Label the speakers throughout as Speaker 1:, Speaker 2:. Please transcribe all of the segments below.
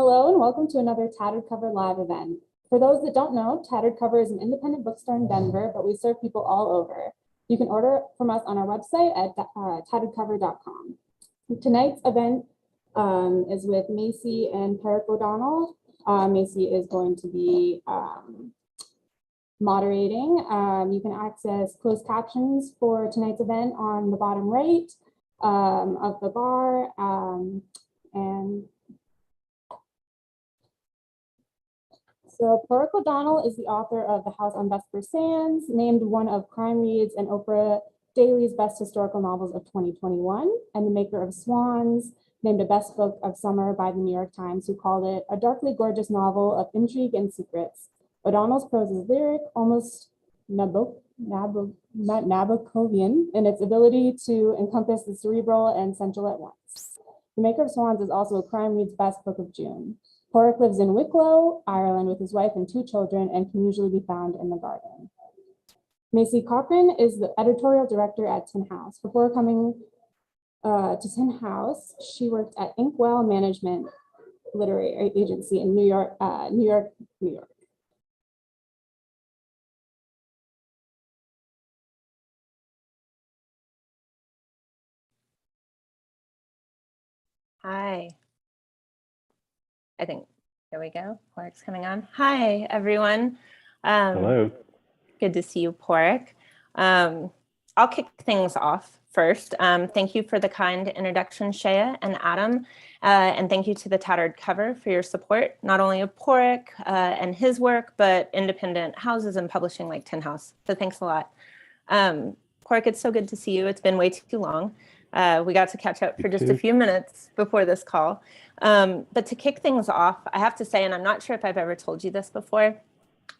Speaker 1: Hello and welcome to another Tattered Cover Live event. For those that don't know, Tattered Cover is an independent bookstore in Denver, but we serve people all over. You can order from us on our website at tatteredcover.com. Tonight's event is with Macy and Paraic O'Donnell. Macy is going to be moderating. You can access closed captions for tonight's event on the bottom right of the bar. So Paraic O'Donnell is the author of The House on Vesper Sands, named one of Crime Reads and Oprah Daily's best historical novels of 2021, and the maker of Swans, named a best book of summer by the New York Times, who called it a darkly gorgeous novel of intrigue and secrets. O'Donnell's prose is lyric, almost Nabokovian in its ability to encompass the cerebral and sensual at once. The maker of Swans is also a Crime Reads best book of June. Paraic lives in Wicklow, Ireland, with his wife and 2 children, and can usually be found in the garden. Macy Cochran is the editorial director at Tin House. Before coming to Tin House, she worked at Inkwell Management Literary Agency in New York.
Speaker 2: Hi. I think, there we go. Paraic's coming on. Hi, everyone.
Speaker 3: Hello.
Speaker 2: Good to see you, Paraic. I'll kick things off first. Thank you for the kind introduction, Shea and Adam. And thank you to the Tattered Cover for your support, not only of Paraic and his work, but independent houses and publishing like Tin House. So thanks a lot. Paraic, it's so good to see you. It's been way too long. We got to catch up for just a few minutes before this call. But to kick things off, I have to say, and I'm not sure if I've ever told you this before,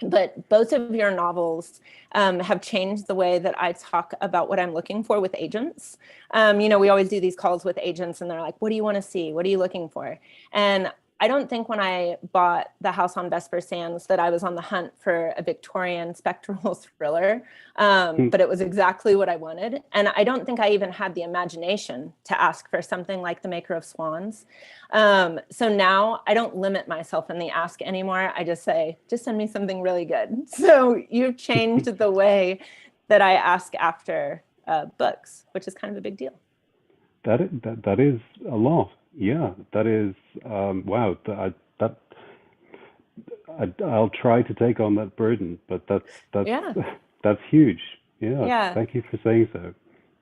Speaker 2: but both of your novels have changed the way that I talk about what I'm looking for with agents. We always do these calls with agents and they're like, what do you want to see? What are you looking for? And I don't think when I bought The House on Vesper Sands that I was on the hunt for a Victorian spectral thriller, but it was exactly what I wanted. And I don't think I even had the imagination to ask for something like The Maker of Swans. So now I don't limit myself in the ask anymore. I just say, just send me something really good. So you've changed the way that I ask after books, which is kind of a big deal.
Speaker 3: That is a lot. Yeah, that is, wow. I'll try to take on that burden, but that's huge. Yeah. Thank you for saying so.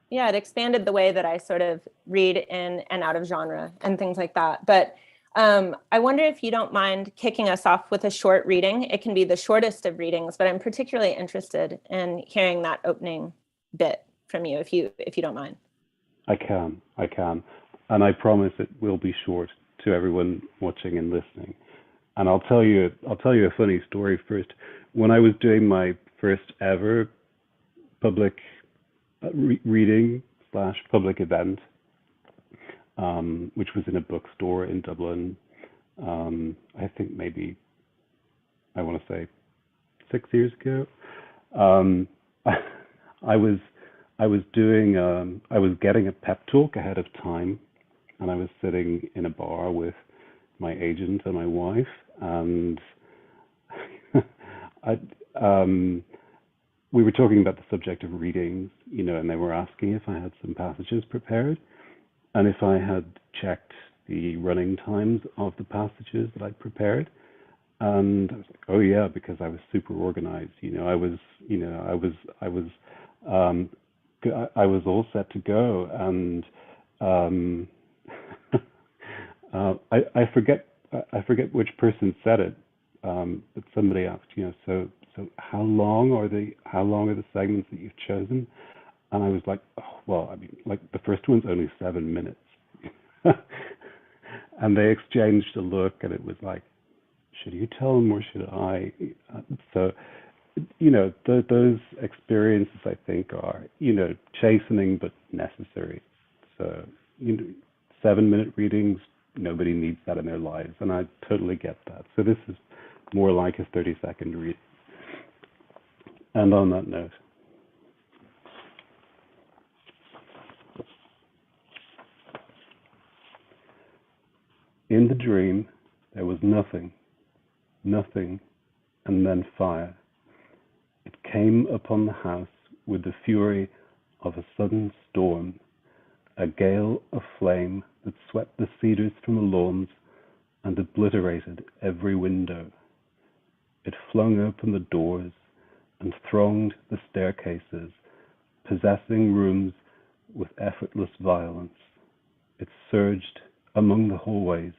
Speaker 2: Yeah, it expanded the way that I sort of read in and out of genre and things like that. But I wonder if you don't mind kicking us off with a short reading. It can be the shortest of readings, but I'm particularly interested in hearing that opening bit from you, if you don't mind.
Speaker 3: I can. And I promise it will be short to everyone watching and listening. And I'll tell you a funny story first. When I was doing my first ever public reading / public event, which was in a bookstore in Dublin, I think maybe, I want to say 6 years ago, I was getting a pep talk ahead of time. And I was sitting in a bar with my agent and my wife, and we were talking about the subject of readings, and they were asking if I had some passages prepared, and if I had checked the running times of the passages that I'd prepared. And I was like, oh yeah, because I was super organized. I was all set to go, and I forget which person said it, but somebody asked, so how long are the segments that you've chosen? And I was like, oh, well, I mean, like the first one's only 7 minutes. And they exchanged a look, and it was like, should you tell them or should I? So, those experiences, I think, are, chastening but necessary. So, 7-minute readings, nobody needs that in their lives, and I totally get that. So this is more like a 30-second read. And on that note, in the dream, There was nothing, nothing, and then fire. It came upon the house with the fury of a sudden storm, a gale of flame that swept the cedars from the lawns and obliterated every window. It flung open the doors and thronged the staircases, possessing rooms with effortless violence. It surged among the hallways,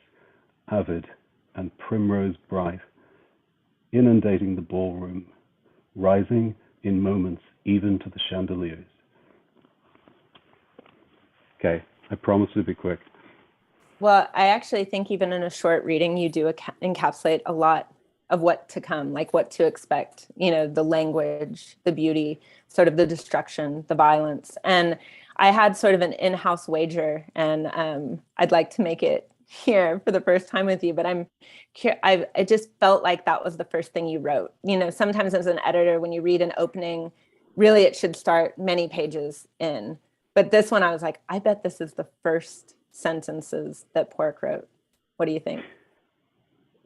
Speaker 3: avid and primrose bright, inundating the ballroom, rising in moments even to the chandeliers. Okay, I promise to be quick.
Speaker 2: Well, I actually think even in a short reading, you do encapsulate a lot of what to come, like what to expect, you know, the language, the beauty, sort of the destruction, the violence. And I had sort of an in-house wager, and I'd like to make it here for the first time with you, but I just felt like that was the first thing you wrote. You know, sometimes as an editor, when you read an opening, really it should start many pages in. But this one, I was like, I bet this is the first sentences that Paraic wrote. What do you think?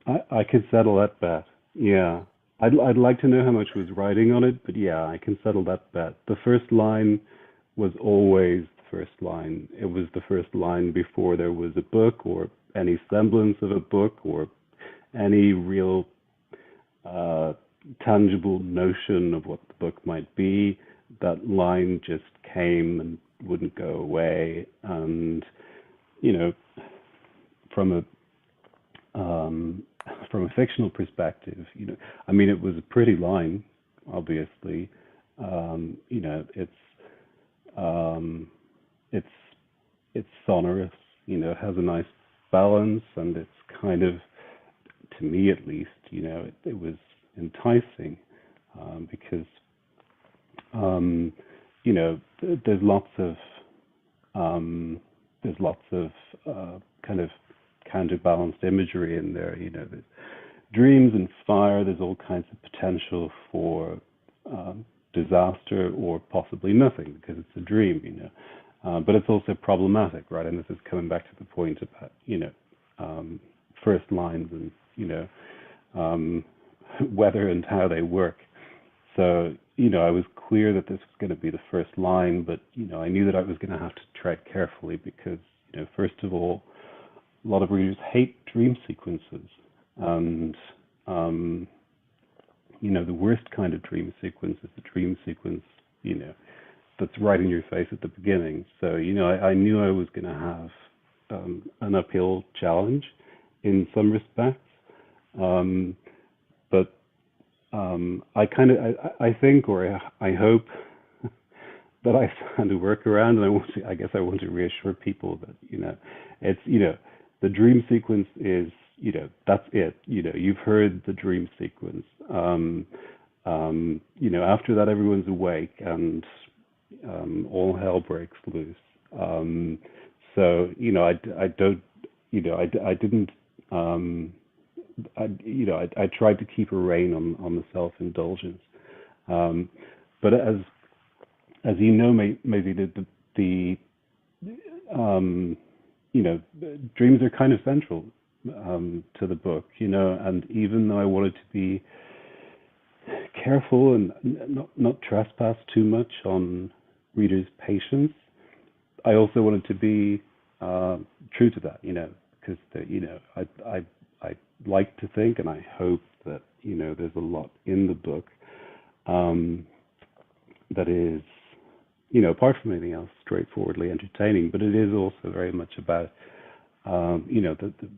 Speaker 3: I could settle that bet. Yeah. I'd like to know how much was writing on it, but yeah, I can settle that bet. The first line was always the first line. It was the first line before there was a book or any semblance of a book or any real tangible notion of what the book might be. That line just came and wouldn't go away. And, you know, from a fictional perspective, you know, I mean, it was a pretty line, obviously. You know, it's sonorous, you know, it has a nice balance, and it's kind of, to me at least, you know, it was enticing, because, you know, there's lots of kind of counterbalanced imagery in there. You know, there's dreams and fire. There's all kinds of potential for disaster or possibly nothing because it's a dream. You know, but it's also problematic, right? And this is coming back to the point about, you know, first lines and, you know, whether and how they work. So, you know, I was clear that this was going to be the first line, but, you know, I knew that I was going to have to tread carefully because, you know, first of all, a lot of readers hate dream sequences. And, you know, the worst kind of dream sequence is the dream sequence, you know, that's right in your face at the beginning. So, you know, I knew I was going to have an uphill challenge in some respects. But I think, or I hope that I found a workaround, and I guess I want to reassure people that, you know, it's, you know, the dream sequence is, you know, that's it. You know, you've heard the dream sequence. You know, after that, everyone's awake and all hell breaks loose. So, you know, I don't, you know, I didn't. You know, I tried to keep a rein on the self-indulgence, but as you know, maybe the you know, dreams are kind of central to the book, you know, and even though I wanted to be careful and not trespass too much on readers' patience, I also wanted to be true to that, you know, because you know, I like to think, and I hope that, you know, there's a lot in the book that is, you know, apart from anything else, straightforwardly entertaining, but it is also very much about, you know,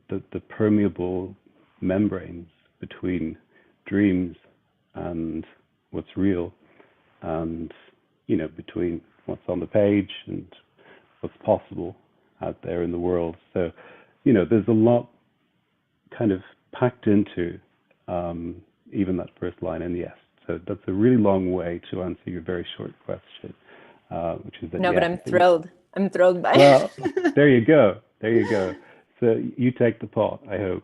Speaker 3: the permeable membranes between dreams and what's real, and, you know, between what's on the page and what's possible out there in the world. So, you know, there's a lot kind of packed into even that first line. And yes, so that's a really long way to answer your very short question, which is that.
Speaker 2: No,
Speaker 3: yes,
Speaker 2: but I'm thrilled. I'm thrilled by
Speaker 3: well, there you go. There you go. So you take the pot, I hope.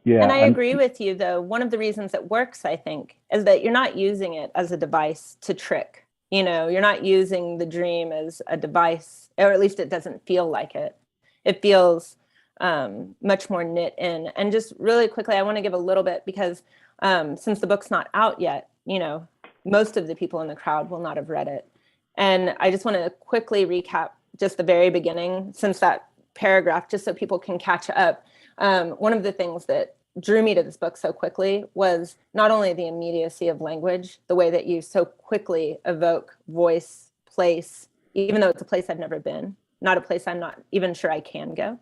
Speaker 3: Yeah.
Speaker 2: And I agree with you, though. One of the reasons it works, I think, is that you're not using it as a device to trick. You know, you're not using the dream as a device, or at least it doesn't feel like it. It feels much more knit in. And just really quickly, I want to give a little bit because since the book's not out yet, most of the people in the crowd will not have read it. And I just want to quickly recap just the very beginning, since that paragraph, just so people can catch up. One of the things that drew me to this book so quickly was not only the immediacy of language, the way that you so quickly evoke voice, place, even though it's a place I've never been, not a place I'm not even sure I can go.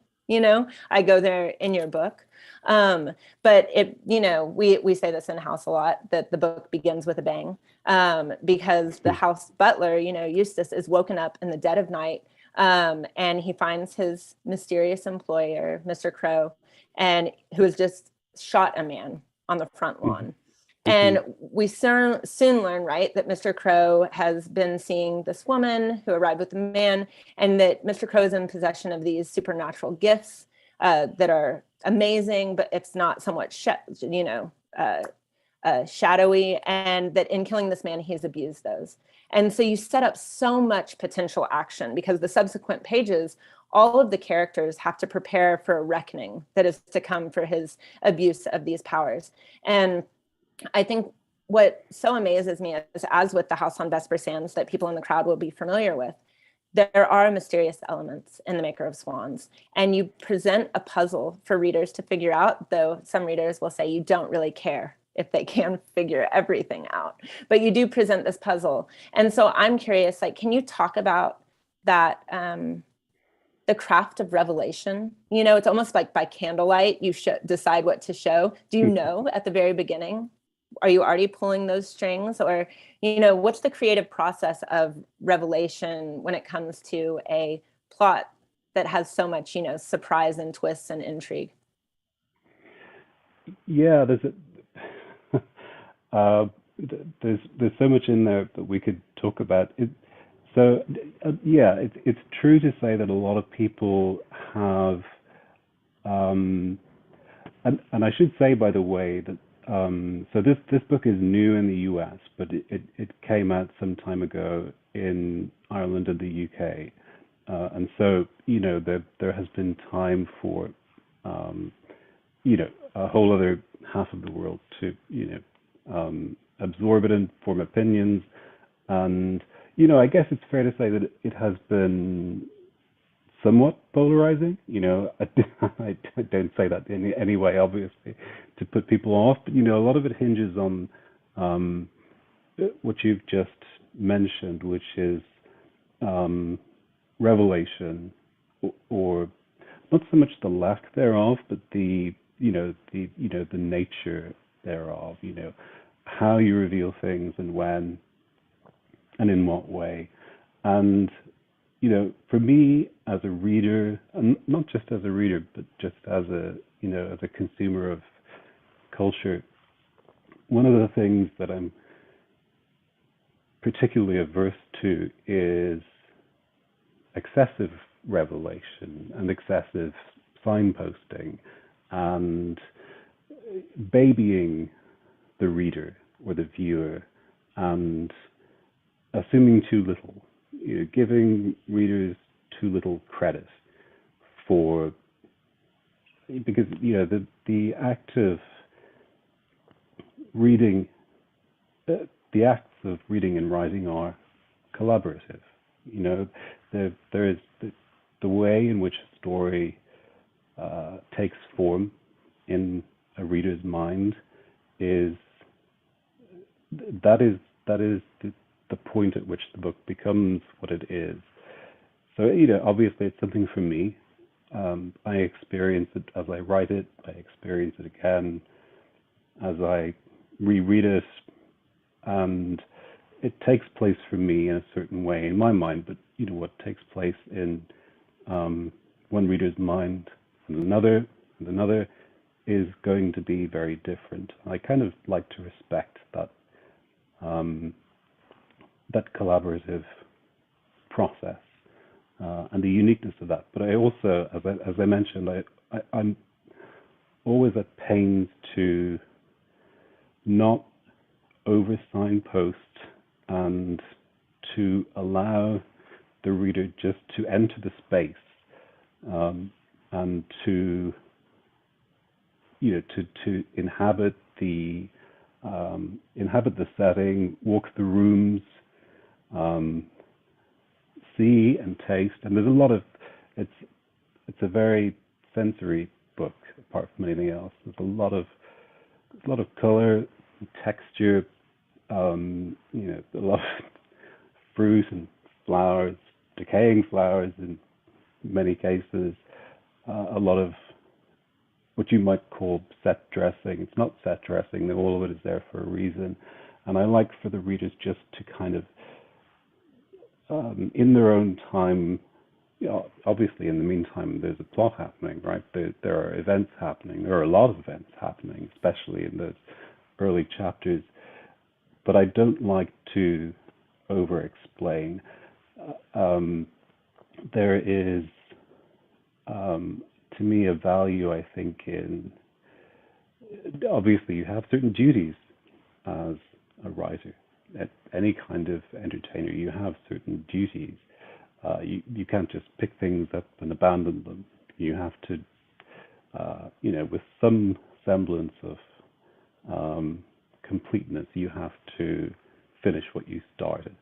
Speaker 2: I go there in your book. But we say this in the house a lot, that the book begins with a bang, because the house butler, Eustace, is woken up in the dead of night, and he finds his mysterious employer, Mr. Crow, and who has just shot a man on the front lawn. And we soon learn, right, that Mr. Crow has been seeing this woman who arrived with the man, and that Mr. Crow is in possession of these supernatural gifts that are amazing, but it's not somewhat, shadowy, and that in killing this man, he's abused those. And so you set up so much potential action, because the subsequent pages, all of the characters have to prepare for a reckoning that is to come for his abuse of these powers. And I think what so amazes me is, as with the House on Vesper Sands that people in the crowd will be familiar with, there are mysterious elements in The Maker of Swans, and you present a puzzle for readers to figure out, though some readers will say you don't really care if they can figure everything out, but you do present this puzzle. And so I'm curious, can you talk about that, the craft of revelation? It's almost like by candlelight, you decide what to show. Do you know at the very beginning? Are you already pulling those strings? Or, what's the creative process of revelation when it comes to a plot that has so much, surprise and twists and intrigue?
Speaker 3: Yeah, there's so much in there that we could talk about. It's true to say that a lot of people have, and I should say, by the way, that so this book is new in the US, but it came out some time ago in Ireland and the UK, and so there has been time for a whole other half of the world to absorb it and form opinions. And I guess it's fair to say that it has been somewhat polarizing. I don't say that in any way, obviously, to put people off, but a lot of it hinges on what you've just mentioned, which is revelation, or not so much the lack thereof, but the nature thereof. How you reveal things and when and in what way. And for me as a reader, and not just as a reader, but just as a consumer of culture, one of the things that I'm particularly averse to is excessive revelation and excessive signposting and babying the reader or the viewer and assuming too little, giving readers too little credit for, because the act of reading, the acts of reading and writing are collaborative. There is the way in which a story takes form in a reader's mind is the point at which the book becomes what it is. So obviously it's something for me. I experience it as I write it. I experience it again as I reread it, and it takes place for me in a certain way in my mind. But what takes place in one reader's mind and another is going to be very different. I kind of like to respect that that collaborative process and the uniqueness of that. But I also, as I mentioned, I'm always at pains to not over signpost and to allow the reader just to enter the space and to to inhabit the setting, walk the rooms, um, see and taste. And there's a lot of it's it's a very sensory book apart from anything else. There's a lot of color, texture, a lot of fruit and flowers, decaying flowers in many cases, a lot of what you might call set dressing. It's not set dressing, all of it is there for a reason. And I like for the readers just to kind of, in their own time, obviously in the meantime, there's a plot happening, right? There are events happening. There are a lot of events happening, especially in those early chapters. But I don't like to over-explain. There is, to me, a value, I think, in, obviously you have certain duties as a writer. At any kind of entertainer, you have certain duties. You can't just pick things up and abandon them. You have to, with some semblance of completeness, you have to finish what you started.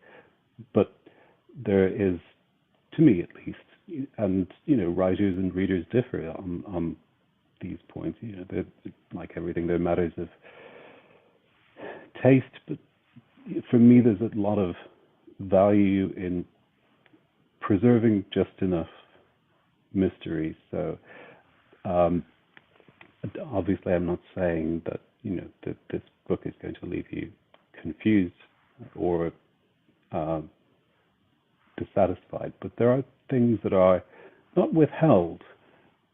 Speaker 3: But there is, to me at least, and writers and readers differ on these points. Like everything, there are matters of taste. But for me, there's a lot of value in preserving just enough mystery. So obviously, I'm not saying that that this book is going to leave you confused or dissatisfied, but there are things that are not withheld,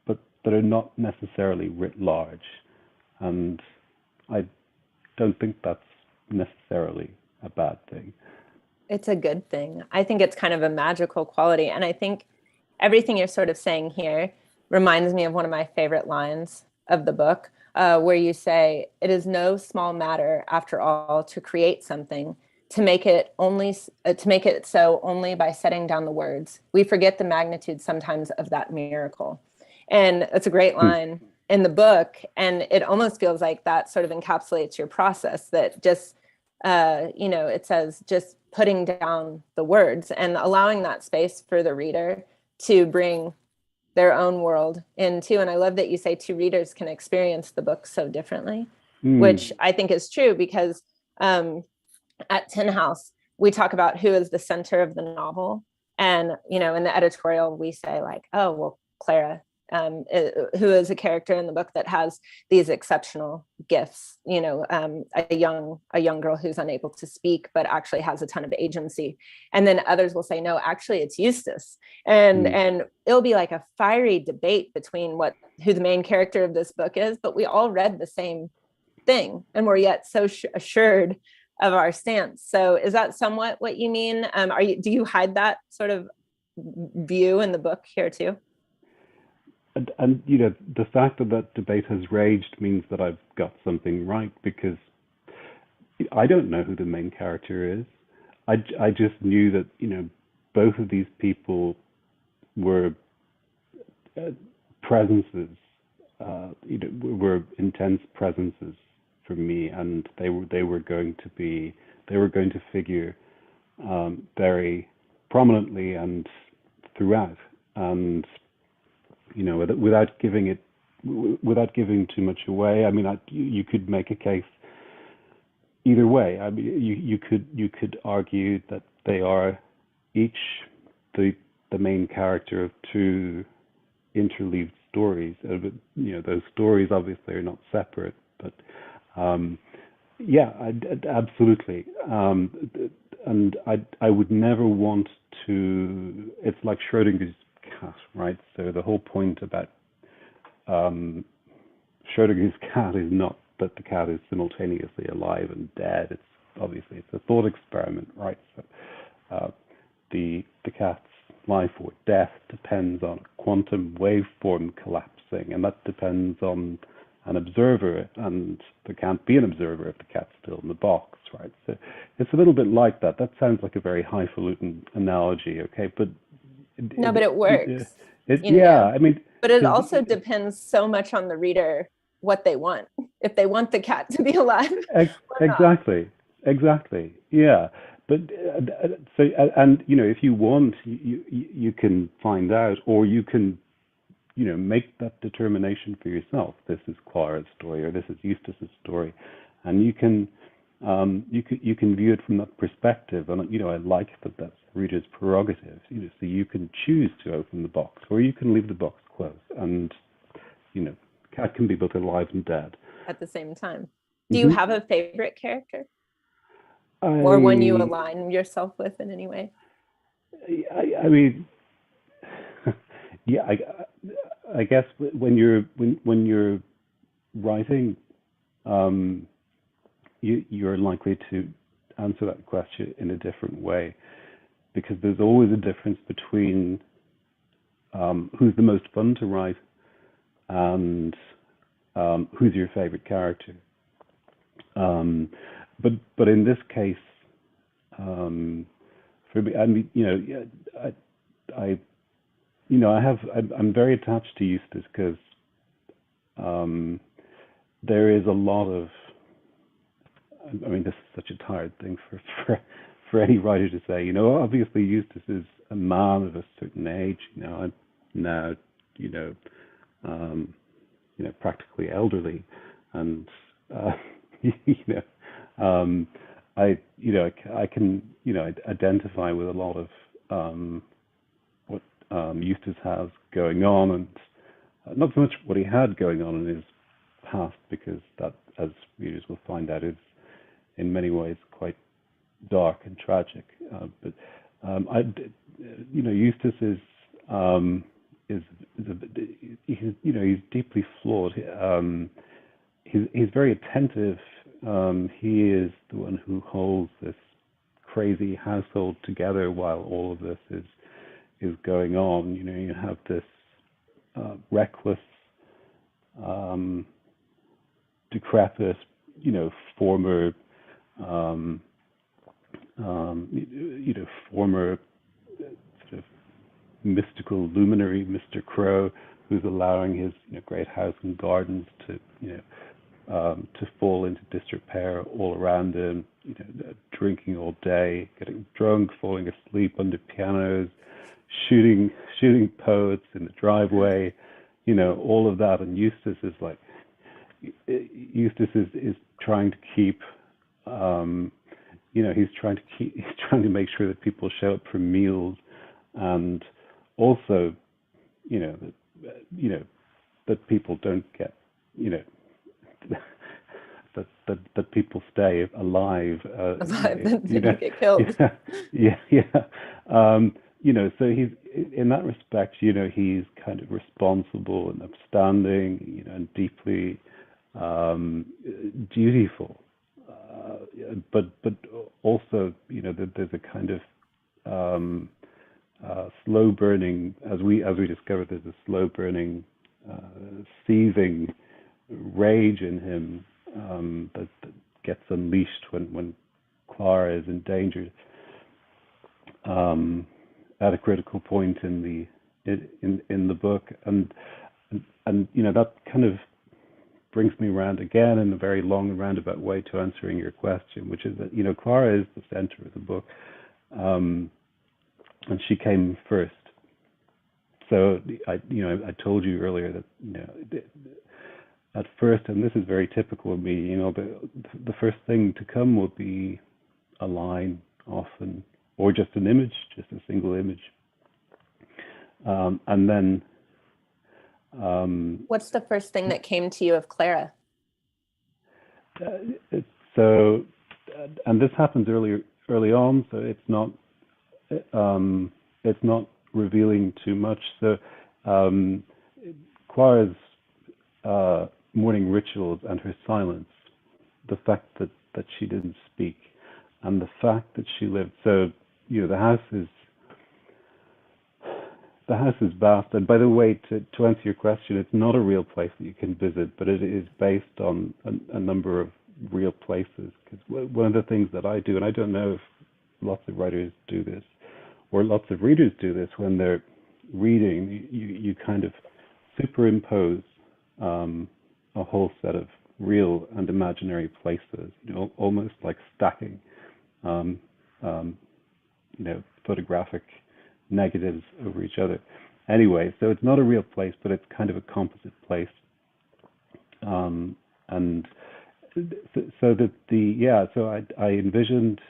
Speaker 3: but that are not necessarily writ large, and I don't think that's necessarily a bad thing.
Speaker 2: It's a good thing. I think it's kind of a magical quality, and I think everything you're sort of saying here reminds me of one of my favorite lines of the book, where you say, "It is no small matter, after all, to create something, to make it so only by setting down the words. We forget the magnitude sometimes of that miracle." And it's a great line in the book, and it almost feels like that sort of encapsulates your process, that just it says just putting down the words and allowing that space for the reader to bring their own world into. And I love that you say two readers can experience the book so differently, which I think is true, because at Tin House, we talk about who is the center of the novel. And, in the editorial, we say like, oh, well, Clara, who is a character in the book that has these exceptional gifts, a young girl who's unable to speak, but actually has a ton of agency. And then others will say, no, actually it's Eustace. And it'll be like a fiery debate between who the main character of this book is, but we all read the same thing and we're yet so assured of our stance. So is that somewhat what you mean? Do you hide that sort of view in the book here too?
Speaker 3: And the fact that debate has raged means that I've got something right, because I don't know who the main character is. I just knew that both of these people were presences, were intense presences for me, and they were going to figure very prominently and throughout, and without giving too much away. I mean, you could make a case either way. I mean, you could argue that they are each the main character of two interleaved stories. Those stories obviously are not separate, but absolutely. And I would never want to. It's like Schrodinger's cat, right? So the whole point about Schrodinger's cat is not that the cat is simultaneously alive and dead. It's a thought experiment, right? So the cat's life or death depends on a quantum waveform collapsing, and that depends on an observer, and there can't be an observer if the cat's still in the box, right? So it's a little bit like that. That sounds like a very highfalutin analogy, okay? But
Speaker 2: no, but it works.
Speaker 3: I mean,
Speaker 2: But it also depends so much on the reader what they want. If they want the cat to be alive or not.
Speaker 3: Exactly. Yeah. But so, and if you want, you can find out, or you can, make that determination for yourself. This is Clara's story, or this is Eustace's story, and you can view it from that perspective. And I like that that's the reader's prerogative. So you can choose to open the box, or you can leave the box closed, and cat can be both alive and dead
Speaker 2: at the same time. Do you have a favorite character? Or one you align yourself with in any way?
Speaker 3: I mean, yeah, I guess when you're writing, you're likely to answer that question in a different way, because there's always a difference between who's the most fun to write and who's your favorite character. But in this case, for me, I mean, I'm very attached to Eustace, because there is a lot of, I mean, this is such a tired thing for any writer to say. Obviously Eustace is a man of a certain age. I'm now, practically elderly, and I can identify with a lot of what Eustace has going on, and not so much what he had going on in his past, because that, as readers will find out, is in many ways quite dark and tragic. But Eustace is he's deeply flawed. He's very attentive. He is the one who holds this crazy household together while all of this is going on. You have this reckless, decrepit, former, former sort of mystical luminary, Mr. Crow, who's allowing his great house and gardens to fall into disrepair all around him. Drinking all day, getting drunk, falling asleep under pianos, shooting poets in the driveway. All of that. And Eustace is trying to keep. He's trying to make sure that people show up for meals, and also, that people don't get, that people stay alive.
Speaker 2: That they don't get killed.
Speaker 3: So he's, in that respect, he's kind of responsible and upstanding, and deeply dutiful. But also, there's a kind of slow burning, as we discovered, there's a slow burning, seething rage in him that gets unleashed when Clara is endangered at a critical point in the book, and that kind of brings me around again in a very long and roundabout way to answering your question, which is that Clara is the center of the book, and she came first. So I told you earlier that at first, and this is very typical of me, the first thing to come will be a line often, or just an image, just a single image, and then.
Speaker 2: What's the first thing that came to you of Clara?
Speaker 3: So, and this happens early on, so it's not revealing too much. So, Clara's morning rituals and her silence, the fact that she didn't speak, and the fact that she lived. So, the house is vast, and by the way, to answer your question, it's not a real place that you can visit, but it is based on a number of real places. Because one of the things that I do, and I don't know if lots of writers do this, or lots of readers do this when they're reading, you kind of superimpose a whole set of real and imaginary places, almost like stacking, um, um, photographic negatives over each other. Anyway, so it's not a real place, but it's kind of a composite place. And so that I envisioned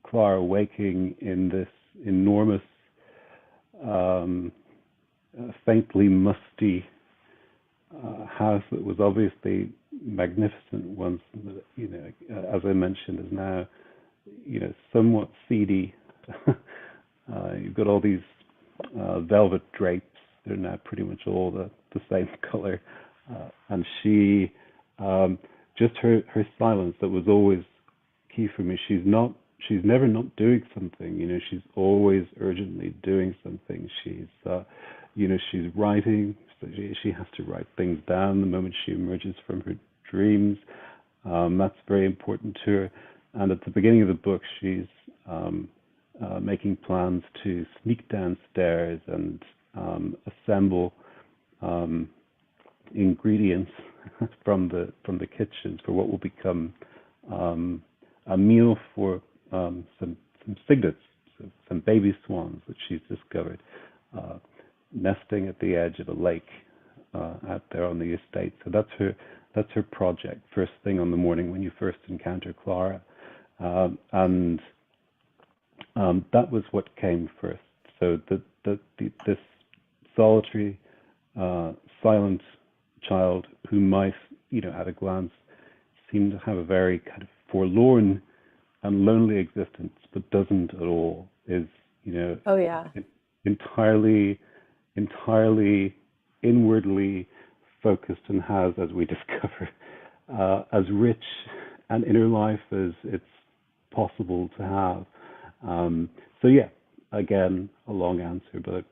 Speaker 3: Clara waking in this enormous, faintly musty house that was obviously magnificent once, as I mentioned, is now, somewhat seedy. You've got all these velvet drapes. They're now pretty much all the same color. And she, just her silence that was always key for me. She's never not doing something. She's always urgently doing something. She's writing. So she has to write things down the moment she emerges from her dreams. That's very important to her. And at the beginning of the book, she's making plans to sneak downstairs and assemble ingredients from the kitchen for what will become a meal for some cygnets, some baby swans that she's discovered nesting at the edge of a lake out there on the estate. So that's her project. First thing on the morning when you first encounter Clara, and that was what came first. So this solitary, silent child who might, at a glance, seem to have a very kind of forlorn and lonely existence, but doesn't at all, is,
Speaker 2: Oh yeah.
Speaker 3: entirely inwardly focused, and has, as we discover, as rich an inner life as it's possible to have. So yeah, again, a long answer, but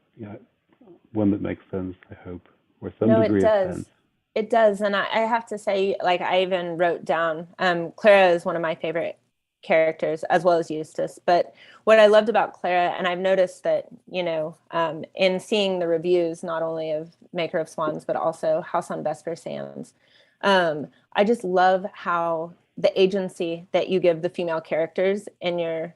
Speaker 3: one that makes sense, I hope, or some
Speaker 2: No,
Speaker 3: degree
Speaker 2: it
Speaker 3: of
Speaker 2: does.
Speaker 3: sense.
Speaker 2: It does. And I have to say, like, I even wrote down, Clara is one of my favorite characters, as well as Eustace. But what I loved about Clara, and I've noticed that, in seeing the reviews, not only of Maker of Swans, but also House on Vesper Sands, I just love how the agency that you give the female characters in your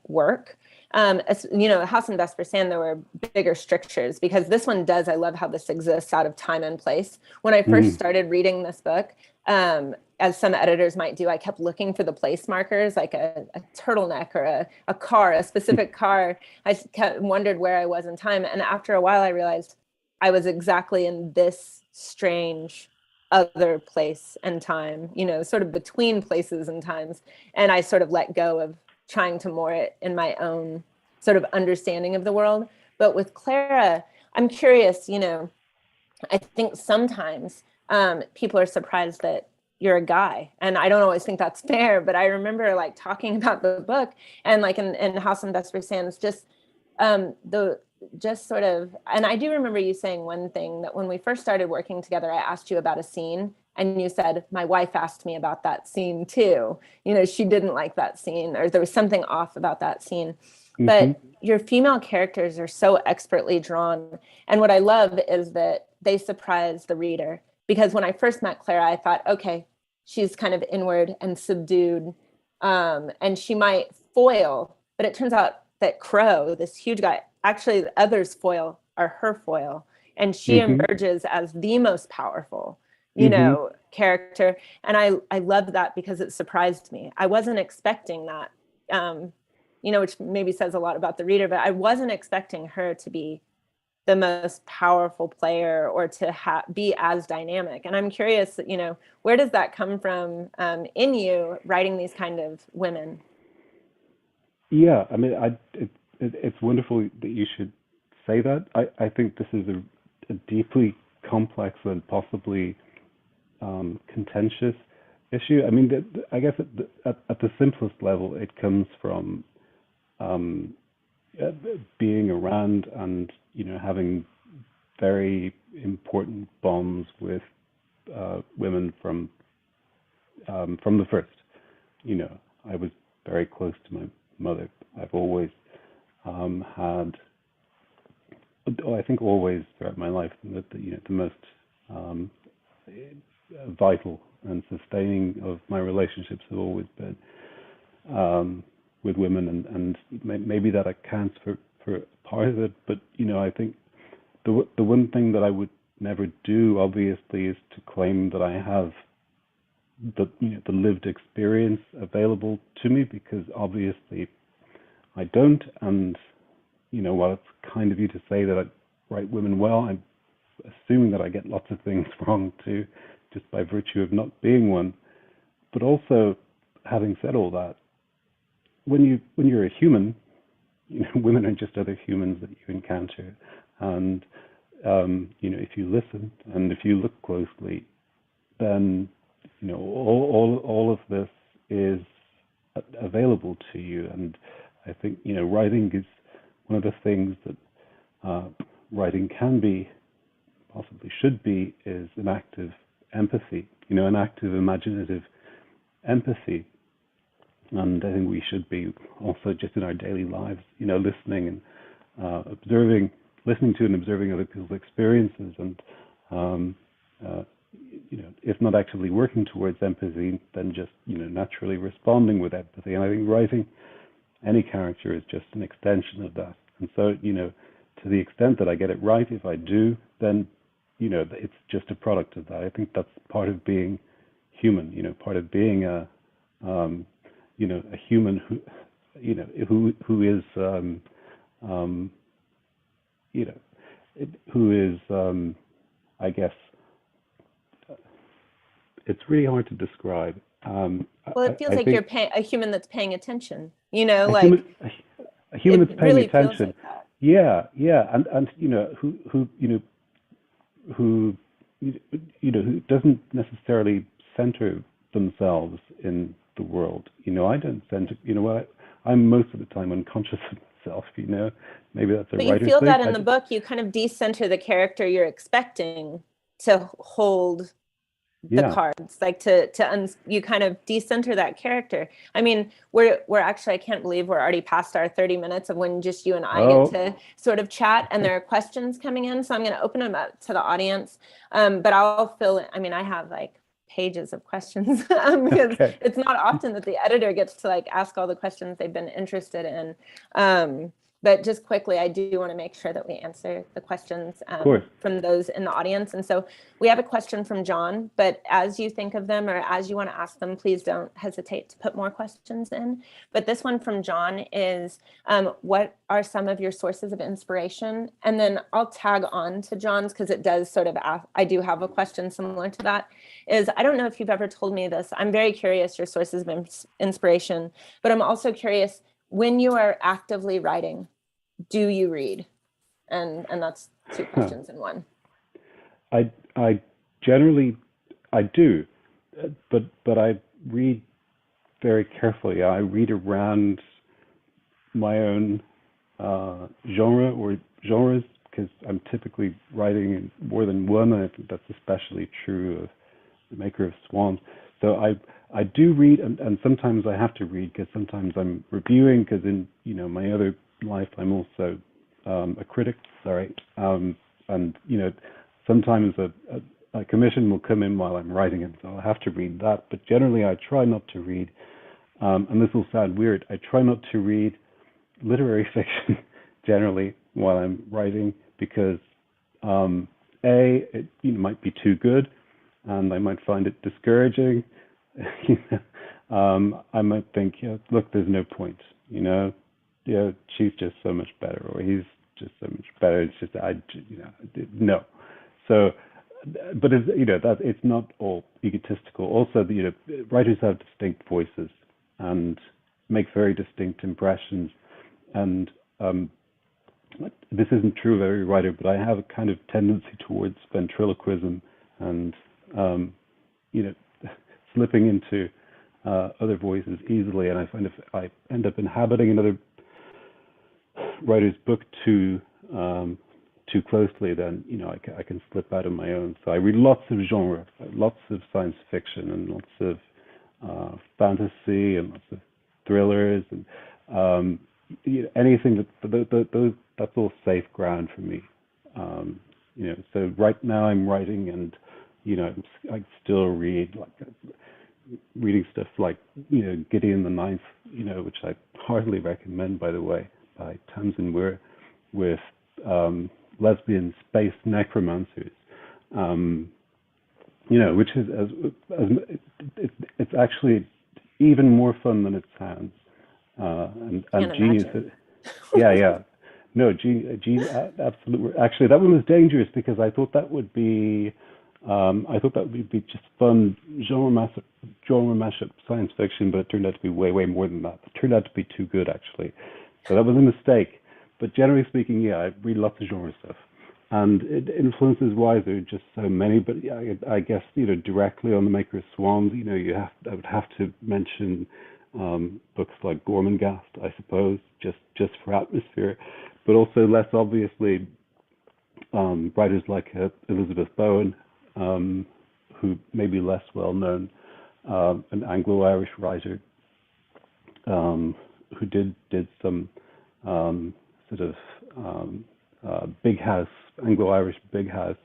Speaker 2: work. House on Vesper Sand, there were bigger strictures, because this one does. I love how this exists out of time and place. When I first started reading this book, as some editors might do, I kept looking for the place markers, like a turtleneck or a car, a specific car. I wondered where I was in time. And after a while, I realized I was exactly in this strange other place and time, sort of between places and times. And I sort of let go of trying to moor it in my own sort of understanding of the world. But with Clara, I'm curious, I think sometimes people are surprised that you're a guy. And I don't always think that's fair, but I remember like talking about the book, and like in House on Vesper Sands, and I do remember you saying one thing, that when we first started working together, I asked you about a scene, and you said, my wife asked me about that scene too. She didn't like that scene, or there was something off about that scene. But your female characters are so expertly drawn. And what I love is that they surprise the reader. Because when I first met Clara, I thought, okay, she's kind of inward and subdued, and she might foil. But it turns out that Crow, this huge guy, actually the others' foil are her foil. And she emerges as the most powerful, character. And I love that, because it surprised me. I wasn't expecting that, which maybe says a lot about the reader, but I wasn't expecting her to be the most powerful player, or to be as dynamic. And I'm curious, where does that come from in you writing these kind of women?
Speaker 3: Yeah, I mean, it's wonderful that you should say that. I think this is a deeply complex and possibly contentious issue. I mean, I guess at the simplest level, it comes from being around and having very important bonds with women from the first. I was very close to my mother. I've always had I think always throughout my life, that the most vital and sustaining of my relationships have always been with women, and maybe that accounts for part of it. But I think the one thing that I would never do, obviously, is to claim that I have the lived experience available to me, because obviously I don't. And while it's kind of you to say that I write women well, I'm assuming that I get lots of things wrong too, just by virtue of not being one. But also, having said all that, when you're a human, women are just other humans that you encounter, and if you listen and if you look closely, then all of this is available to you. And I think writing is one of the things that writing can be, possibly should be, is an active empathy, an active imaginative empathy. And I think we should be also, just in our daily lives, listening and listening to and observing other people's experiences, and if not actually working towards empathy, then just naturally responding with empathy. And I think writing any character is just an extension of that. And so to the extent that I get it right, if I do, then it's just a product of that. I think that's part of being human. Part of being a human who is I guess it's really hard to describe.
Speaker 2: Well, it feels
Speaker 3: I
Speaker 2: like
Speaker 3: think
Speaker 2: you're a human that's paying attention,
Speaker 3: a
Speaker 2: like
Speaker 3: human, a human
Speaker 2: it
Speaker 3: that's paying
Speaker 2: really feels
Speaker 3: attention.
Speaker 2: like that.
Speaker 3: Yeah, and who doesn't necessarily center themselves in the world. I don't center. I'm most of the time unconscious of myself. Maybe that's a
Speaker 2: But you
Speaker 3: writer's
Speaker 2: feel
Speaker 3: thing.
Speaker 2: that in the book, you kind of decenter the character you're expecting to hold the
Speaker 3: Yeah.
Speaker 2: cards, like you kind of decenter that character. I mean, we're actually, I can't believe we're already past our 30 minutes of when just you and I get to sort of chat, and there are questions coming in. So I'm going to open them up to the audience. But I'll I have like pages of questions because it's not often that the editor gets to like ask all the questions they've been interested in. But just quickly, I do want to make sure that we answer the questions from those in the audience. And so we have a question from John, but as you think of them or as you want to ask them, please don't hesitate to put more questions in. But this one from John is, what are some of your sources of inspiration? And then I'll tag on to John's, because it does sort of ask, I do have a question similar to that, is I don't know if you've ever told me this. I'm very curious your sources of inspiration, but I'm also curious, when you are actively writing, do you read? And that's two questions in one.
Speaker 3: I generally do, but I read very carefully. I read around my own genre or genres, because I'm typically writing in more than one, and I think that's especially true of The Maker of Swans. So I do read, and sometimes I have to read, because sometimes I'm reviewing, because in my other life I'm also a critic. And sometimes a commission will come in while I'm writing it, so I'll have to read that. But generally, I try not to read. And this will sound weird. I try not to read literary fiction generally while I'm writing, because it might be too good, and I might find it discouraging. I might think, look, there's no point. She's just so much better, or he's just so much better. It's just no. So, but it's not all egotistical. Also, writers have distinct voices and make very distinct impressions. And this isn't true of every writer, but I have a kind of tendency towards ventriloquism and slipping into other voices easily. And I find if I end up inhabiting another writer's book too closely, then I can slip out of my own. So I read lots of genre, lots of science fiction, and lots of fantasy, and lots of thrillers, and anything that's all safe ground for me. So right now I'm writing, and I still reading stuff like Gideon the Ninth, which I heartily recommend, by the way, by Tamsin Weir, with lesbian space necromancers. Which is it's actually even more fun than it sounds, and genius. Yeah. No, absolutely. Actually, that one was dangerous because I thought that would be just fun genre mashup science fiction, but it turned out to be way more than that. It turned out to be too good, actually. So that was a mistake. But generally speaking, yeah, I read lots of genre stuff. And influences wise, there are just so many. But yeah, I guess directly on the maker of Swans, I would have to mention books like Gormenghast, I suppose, just for atmosphere, but also less obviously writers like Elizabeth Bowen, who may be less well known, an Anglo-Irish writer who did some sort of big house, Anglo-Irish big house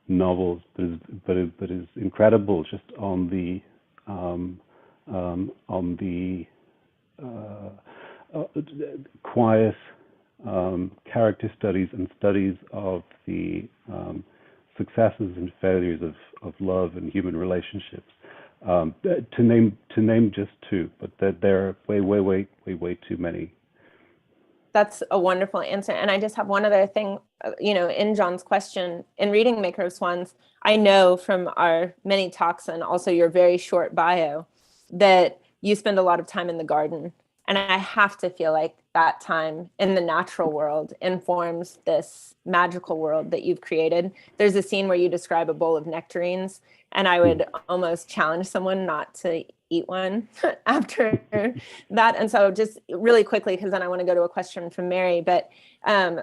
Speaker 3: novels, but is incredible just on the quiet character studies and studies of the successes and failures of love and human relationships. To name just two, but there are way too many.
Speaker 2: That's a wonderful answer. And I just have one other thing, in John's question, in reading Maker of Swans, I know from our many talks and also your very short bio that you spend a lot of time in the garden. And I have to feel like that time in the natural world informs this magical world that you've created. There's a scene where you describe a bowl of nectarines, and I would almost challenge someone not to eat one after that. And so just really quickly, because then I want to go to a question from Mary, but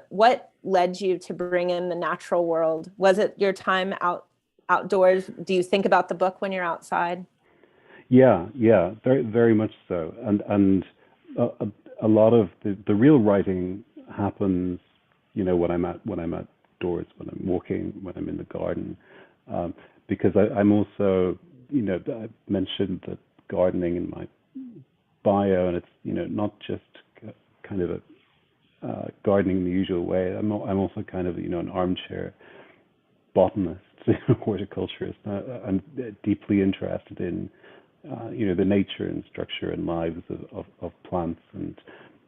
Speaker 2: what led you to bring in the natural world? Was it your time outdoors? Do you think about the book when you're outside?
Speaker 3: Yeah, very, very much so. And a lot of the real writing happens, when I'm outdoors, when I'm walking, when I'm in the garden, because I'm also, I mentioned that gardening in my bio, and it's not just kind of a gardening in the usual way. I'm also kind of an armchair botanist, horticulturist. I'm deeply interested in the nature and structure and lives of plants, and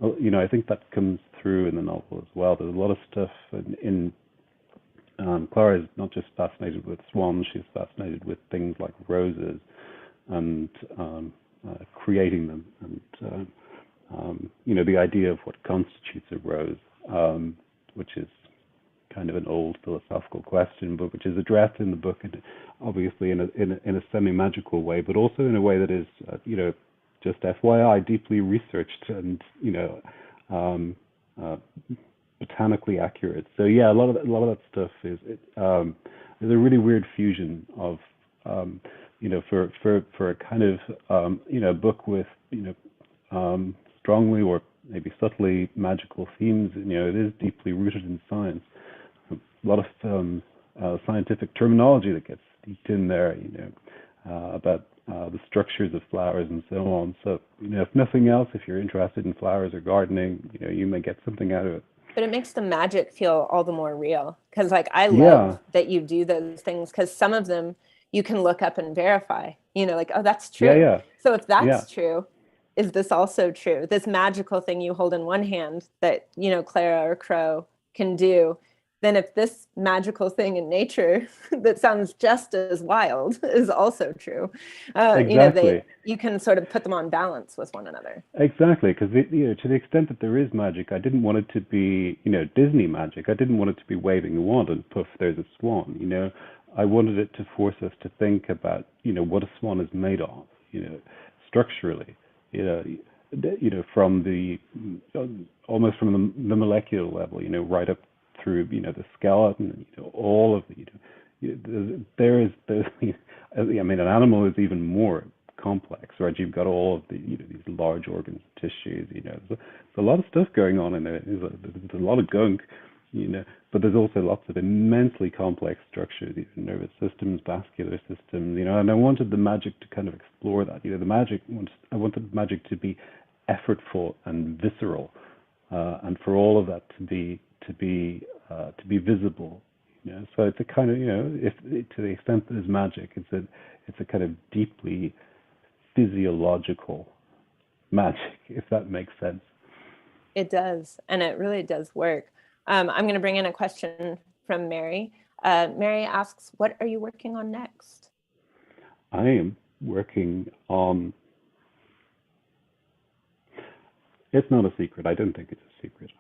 Speaker 3: I think that comes through in the novel as well. There's a lot of stuff in Clara is not just fascinated with swans; she's fascinated with things like roses and creating them, and the idea of what constitutes a rose, which is kind of an old philosophical question, but which is addressed in the book, and obviously in a semi-magical way, but also in a way that is, just FYI, deeply researched and botanically accurate. So yeah, a lot of that stuff is a really weird fusion of for a kind of book with strongly or maybe subtly magical themes. It is deeply rooted in science. A lot of scientific terminology that gets steeped in there, about the structures of flowers and so on. So, if nothing else, if you're interested in flowers or gardening, you may get something out of it.
Speaker 2: But it makes the magic feel all the more real. Because I love that you do those things, because some of them you can look up and verify, oh, that's true.
Speaker 3: Yeah.
Speaker 2: So if that's true, is this also true? This magical thing you hold in one hand that, Clara or Crow can do, then if this magical thing in nature that sounds just as wild is also true,
Speaker 3: exactly.
Speaker 2: You can sort of put them on balance with one another.
Speaker 3: Exactly, because to the extent that there is magic, I didn't want it to be Disney magic. I didn't want it to be waving a wand and poof, there's a swan. I wanted it to force us to think about what a swan is made of, structurally, from the almost from the molecular level, right up through the skeleton, all of there's I mean, an animal is even more complex, right? You've got all of the these large organs, tissues, there's a lot of stuff going on in there. There's a lot of gunk, but there's also lots of immensely complex structures, nervous systems, vascular systems, and I wanted the magic to kind of explore that. I wanted magic to be effortful and visceral, and for all of that to be visible. So it's a kind of, if to the extent that there's magic, it's a kind of deeply physiological magic, if that makes sense.
Speaker 2: It does, and it really does work. I'm going to bring in a question from Mary. Mary asks, what are you working on next?
Speaker 3: I am working on, it's not a secret. I don't think it's a secret.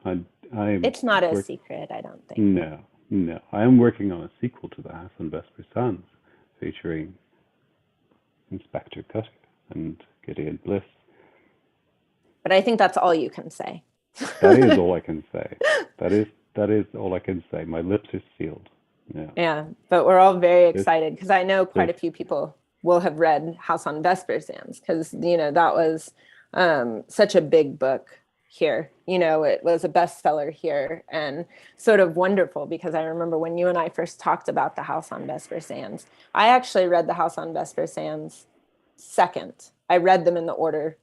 Speaker 2: It's not a secret, I don't think.
Speaker 3: No. I am working on a sequel to The House on Vesper Sands, featuring Inspector Cutter and Gideon Bliss.
Speaker 2: But I think that's all you can say.
Speaker 3: That is all I can say. That is all I can say. My lips are sealed.
Speaker 2: Yeah, but we're all very excited because I know quite a few people will have read House on Vesper Sands because, that was such a big book here. It was a bestseller here and sort of wonderful because I remember when you and I first talked about The House on Vesper Sands, I actually read The House on Vesper Sands second. I read them in the order,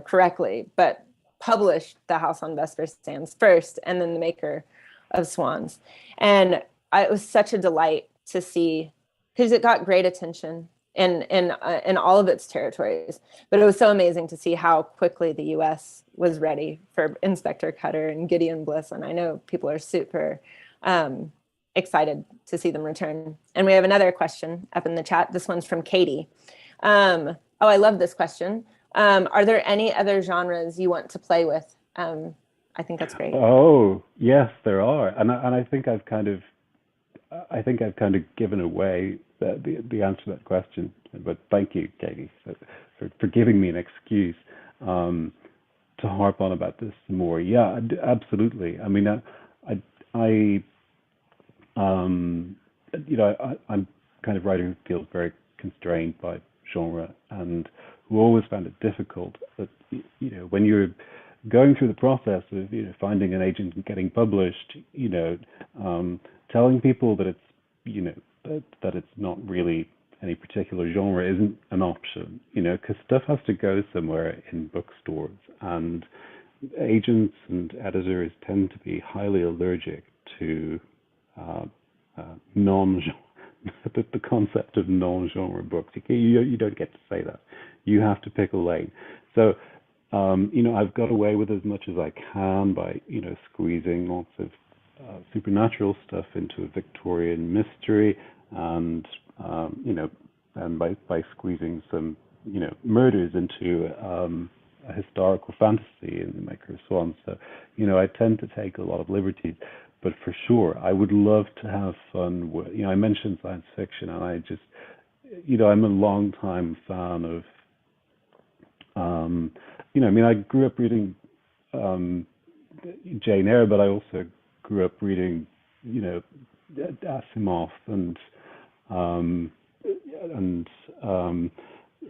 Speaker 2: correctly, but published The House on Vesper Sands first and then The Maker of Swans. And it was such a delight to see because it got great attention in all of its territories. But it was so amazing to see how quickly the U.S. was ready for Inspector Cutter and Gideon Bliss. And I know people are super excited to see them return. And we have another question up in the chat. This one's from Katie. I love this question. Are there any other genres you want to play with? I think that's great.
Speaker 3: Oh, yes, there are. And I think I've kind of given away the answer to that question. But thank you, Katie, for giving me an excuse to harp on about this more. Yeah, absolutely. I mean, I'm kind of writer who feels very constrained by genre and who always found it difficult. But when you're going through the process of finding an agent and getting published, telling people that it's that it's not really any particular genre isn't an option, because stuff has to go somewhere in bookstores, and agents and editors tend to be highly allergic to non-genre. The concept of non-genre books. You don't get to say that. You have to pick a lane. So, I've got away with as much as I can by, squeezing lots of supernatural stuff into a Victorian mystery, and and by squeezing some, murders into a historical fantasy in The Maker of Swans. So, I tend to take a lot of liberties. But for sure, I would love to have fun with, I mentioned science fiction, and I just, I'm a long-time fan of, I grew up reading Jane Eyre, but I also grew up reading, Asimov and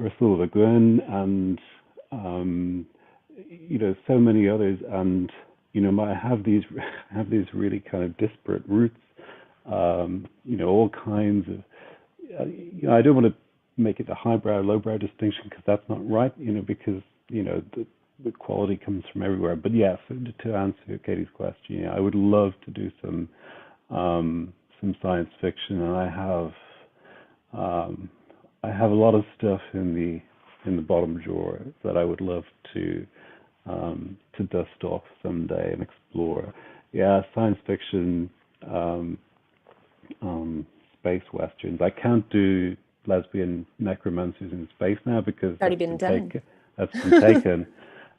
Speaker 3: Ursula Le Guin and, so many others. And I have these really kind of disparate roots, all kinds of, I don't want to make it a highbrow, lowbrow distinction because that's not right, because, the quality comes from everywhere. But yes, to answer Katie's question, I would love to do some science fiction, and I have a lot of stuff in the bottom drawer that I would love to dust off someday and explore. Yeah, science fiction, space westerns. I can't do lesbian necromancers in space now because
Speaker 2: already been done.
Speaker 3: That's been taken,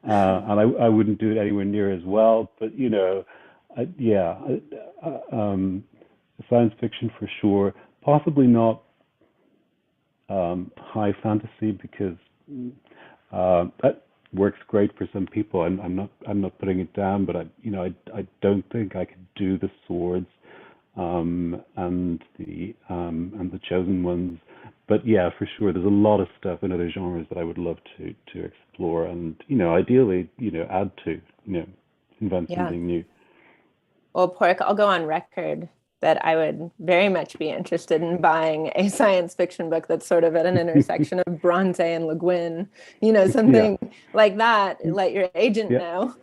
Speaker 3: and I wouldn't do it anywhere near as well. But science fiction for sure. Possibly not high fantasy because that works great for some people. I'm not putting it down, but I don't think I could do the swords and the chosen ones. But yeah, for sure, there's a lot of stuff in other genres that I would love to explore, and ideally, add to, invent something new.
Speaker 2: Well, Pork, I'll go on record that I would very much be interested in buying a science fiction book that's sort of at an intersection of Bronte and Le Guin,
Speaker 3: Yeah.
Speaker 2: something like that. Let your agent
Speaker 3: Yeah.
Speaker 2: know.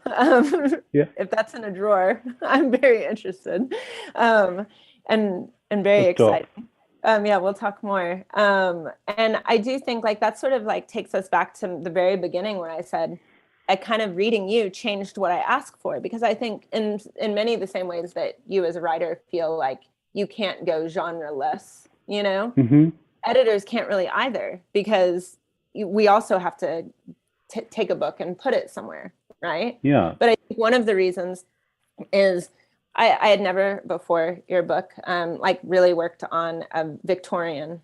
Speaker 3: Yeah.
Speaker 2: If that's in a drawer, I'm very interested, and very
Speaker 3: Let's talk.
Speaker 2: excited. Yeah, we'll talk more. And I do think like that sort of like takes us back to the very beginning where I said, I kind of reading you changed what I ask for, because I think in many of the same ways that you as a writer feel like you can't go genre-less,
Speaker 3: Mm-hmm.
Speaker 2: editors can't really either, because we also have to take a book and put it somewhere, right?
Speaker 3: Yeah.
Speaker 2: But I think one of the reasons is I had never before your book like really worked on a Victorian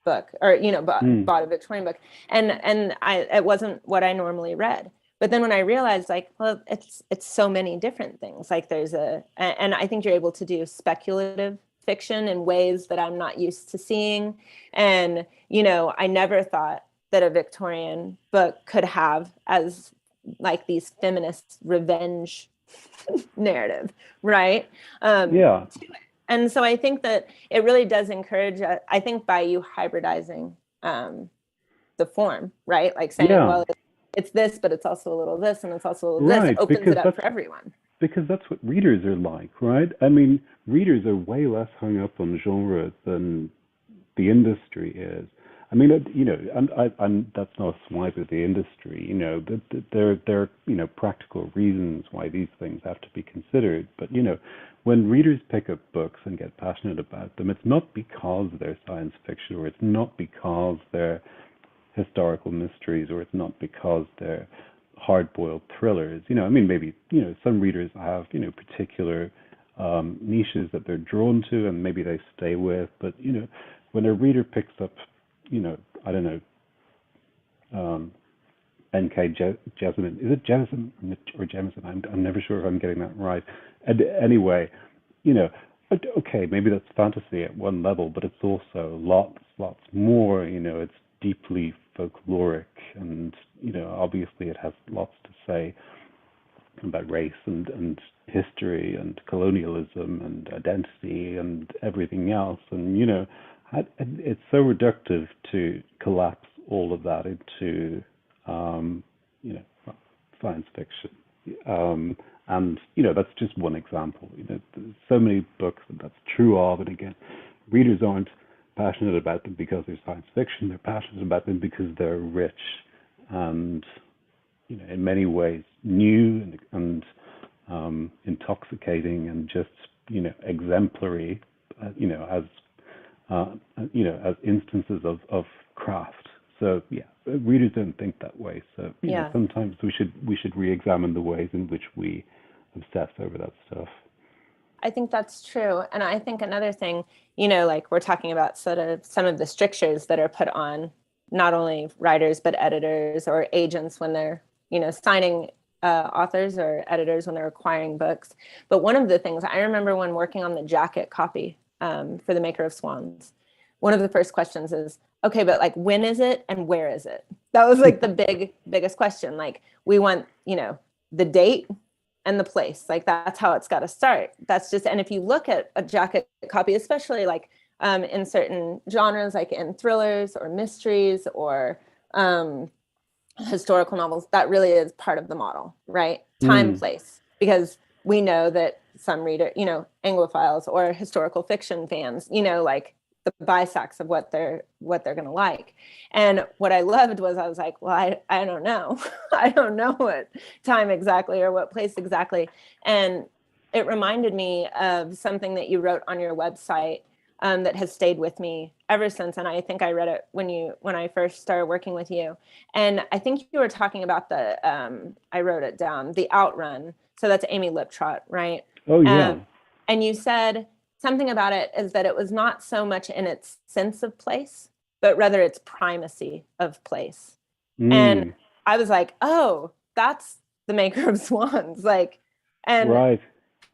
Speaker 2: book, or bought a Victorian book, and it wasn't what I normally read. But then when I realized, like, well, it's so many different things. Like and I think you're able to do speculative fiction in ways that I'm not used to seeing. And, I never thought that a Victorian book could have as like these feminist revenge narrative, right?
Speaker 3: Yeah.
Speaker 2: And so I think that it really does encourage, I think by you hybridizing the form, right? Like saying, well, it's this, but it's also a little this, and it's also a little this, opens it up for everyone.
Speaker 3: Because that's what readers are like, right? I mean, readers are way less hung up on genre than the industry is. I mean, I'm that's not a swipe at the industry. There are practical reasons why these things have to be considered. But when readers pick up books and get passionate about them, it's not because they're science fiction, or it's not because they're historical mysteries, or it's not because they're hard-boiled thrillers. I mean, maybe some readers have particular niches that they're drawn to, and maybe they stay with. But when a reader picks up, I don't know, N.K. Jemisin, is it Jemisin or Jemisin? I'm never sure if I'm getting that right. And anyway, okay, maybe that's fantasy at one level, but it's also lots more. It's deeply folkloric, and obviously it has lots to say about race and history and colonialism and identity and everything else. And it's so reductive to collapse all of that into science fiction. And that's just one example. There's so many books that's true of. And again, readers aren't passionate about them because they're science fiction. They're passionate about them because they're rich and in many ways new and intoxicating and just exemplary, as instances of craft. So yeah, readers don't think that way. So sometimes we should re-examine the ways in which we obsess over that stuff.
Speaker 2: I think that's true. And I think another thing, like we're talking about sort of some of the strictures that are put on not only writers, but editors or agents when they're, signing authors or editors when they're acquiring books. But one of the things I remember when working on the jacket copy for The Maker of Swans, one of the first questions is, okay, but like, when is it and where is it? That was like the biggest question. Like, we want, the date and the place. Like, that's how it's got to start. That's just, and if you look at a jacket copy, especially like in certain genres, like in thrillers or mysteries or historical novels, that really is part of the model, right? Time, place, because we know that some reader, Anglophiles or historical fiction fans, like the bisects of what they're going to like. And what I loved was I was like, well, I don't know. I don't know what time exactly or what place exactly. And it reminded me of something that you wrote on your website that has stayed with me ever since. And I think I read it when I first started working with you. And I think you were talking about I wrote it down, the Outrun. So that's Amy Liptrot, right?
Speaker 3: Oh, yeah.
Speaker 2: And you said something about it is that it was not so much in its sense of place, but rather its primacy of place. And I was like, oh, that's The Maker of Swans. Like, and
Speaker 3: right.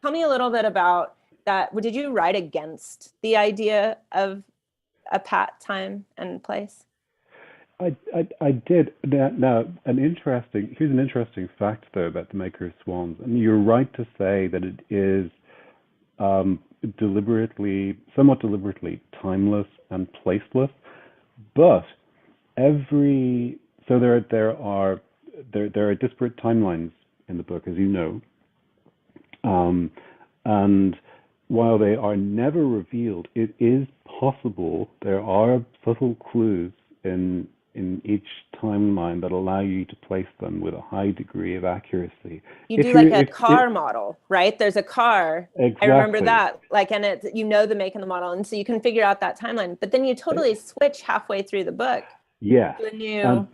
Speaker 2: Tell me a little bit about that. Did you write against the idea of a pat, time, and place?
Speaker 3: I did. Now, here's an interesting fact, though, about The Maker of Swans. And you're right to say that it is somewhat deliberately timeless and placeless, but there are disparate timelines in the book, as you know, and while they are never revealed, it is possible there are subtle clues in each timeline that allow you to place them with a high degree of accuracy.
Speaker 2: You
Speaker 3: If
Speaker 2: do
Speaker 3: you're,
Speaker 2: like a
Speaker 3: if
Speaker 2: car
Speaker 3: it,
Speaker 2: model, right? There's a car. I remember
Speaker 3: exactly,
Speaker 2: that. Like, and it's, you know, the make and the model. And so you can figure out that timeline. But then you
Speaker 3: uh,
Speaker 2: totally switch halfway through the book
Speaker 3: yes,
Speaker 2: to a
Speaker 3: and
Speaker 2: new.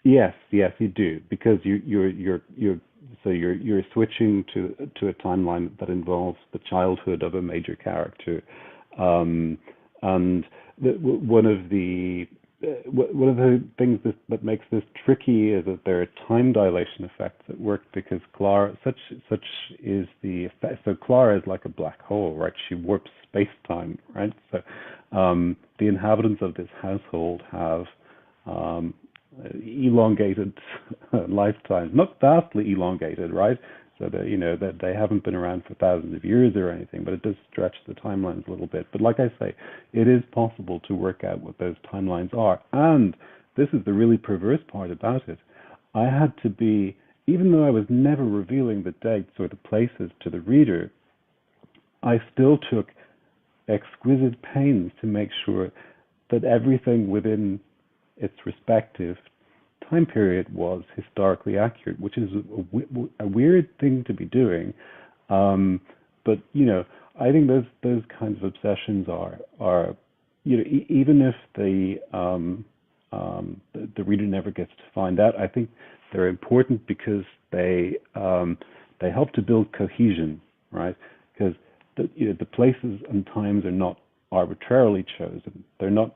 Speaker 3: yes, yes, you do, because you're switching to a timeline that involves the childhood of a major character, um, and one of the things that makes this tricky is that there are time dilation effects at work, because Clara, such is the effect. So Clara is like a black hole, right? She warps space time, right? So the inhabitants of this household have um, elongated lifetimes, not vastly elongated, right? So that that they haven't been around for thousands of years or anything, but it does stretch the timelines a little bit. But like I say, it is possible to work out what those timelines are, and this is the really perverse part about it. I had to be, even though I was never revealing the dates or the places to the reader, I still took exquisite pains to make sure that everything within its respective time period was historically accurate, which is a weird thing to be doing. But I think those kinds of obsessions are even if the reader never gets to find out, I think they're important because they help to build cohesion, right? Because the places and times are not arbitrarily chosen. They're not